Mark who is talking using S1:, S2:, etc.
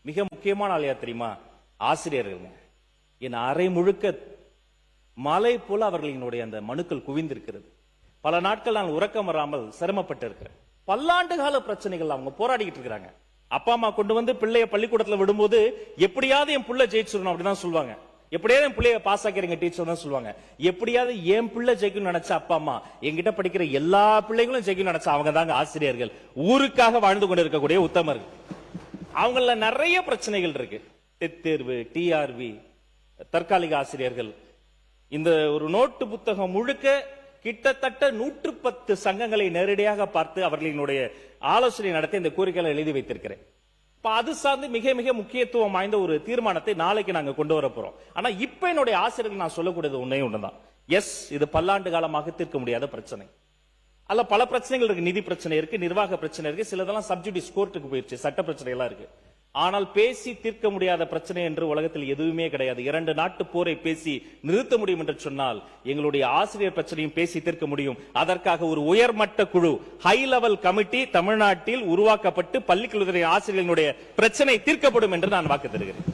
S1: மிக முக்கியமான ஆள் யார் தெரியுமா? ஆசிரியர்கள். என் அரை முழுக்க மலை போல அவர்களினுடைய அந்த மனுக்கள் குவிந்திருக்கிறது. பல நாட்கள் நான் உறக்கம் வராமல் சிரமப்பட்டு இருக்கிறேன். பல்லாண்டு கால பிரச்சனைகள் அவங்க போராடிக்கிட்டு இருக்கிறாங்க. அப்பா அம்மா கொண்டு வந்து பிள்ளைய பள்ளிக்கூடத்துல விடும்போது எப்படியாவது என் பிள்ளை ஜெயிச்சிடணும் அப்படிதான் சொல்லுவாங்க. எப்படியாவது என் பிள்ளைய பாஸ் ஆக்கிறீங்க டீச்சர் தான் சொல்லுவாங்க. எப்படியாவது என் பிள்ளை ஜெயிக்கணும்னு நினைச்ச அப்பா அம்மா, என்கிட்ட படிக்கிற எல்லா பிள்ளைகளும் ஜெயிக்கணும்னு நினைச்சா அவங்க தாங்க ஆசிரியர்கள். ஊருக்காக வாழ்ந்து கொண்டு இருக்கக்கூடிய உத்தமர்கள். அவங்கள நிறைய பிரச்சனைகள் இருக்கு. டெட் தேர்வு, டிஆர்வி, தற்காலிக ஆசிரியர்கள். இந்த ஒரு நோட்டு புத்தகம் முழுக்க கிட்டத்தட்ட 110 சங்கங்களை நேரடியாக பார்த்து அவர்களினுடைய ஆலோசனை நடத்தி இந்த கோரிக்கைகளை எழுதி வைத்திருக்கிறேன். அது சார்ந்து மிக மிக முக்கியத்துவம் வாய்ந்த ஒரு தீர்மானத்தை நாளைக்கு நாங்க கொண்டு வர போறோம். ஆனா இப்ப என்னுடைய ஆசிரியர்கள் நான் சொல்லக்கூடியது ஒன்னே ஒண்ணுதான். எஸ், இது பல்லாண்டு காலமாக தீர்க்க முடியாத பிரச்சனை அல்ல. பல பிரச்சனைகள் இருக்கு. நிதி பிரச்சனை இருக்கு, நிர்வாக பிரச்சனை இருக்கு, சிலதெல்லாம் சப்ஜுடிஸ் கோர்ட்டுக்கு போயிருச்சு, சட்ட பிரச்சனை எல்லாம் இருக்கு. ஆனால் பேசி தீர்க்க முடியாத பிரச்சனை என்று உலகத்தில் எதுவுமே கிடையாது. 2 நாட்டு போரை பேசி நிறுத்த முடியும் என்று சொன்னால் எங்களுடைய ஆசிரியர் பிரச்சனையும் பேசி தீர்க்க முடியும். அதற்காக ஒரு உயர்மட்ட குழு, ஹை லெவல் கமிட்டி தமிழ்நாட்டில் உருவாக்கப்பட்டு பள்ளிக்கல்வித்துறை ஆசிரியர்களுடைய பிரச்சனை தீர்க்கப்படும் என்று நான் வாக்கு தருகிறேன்.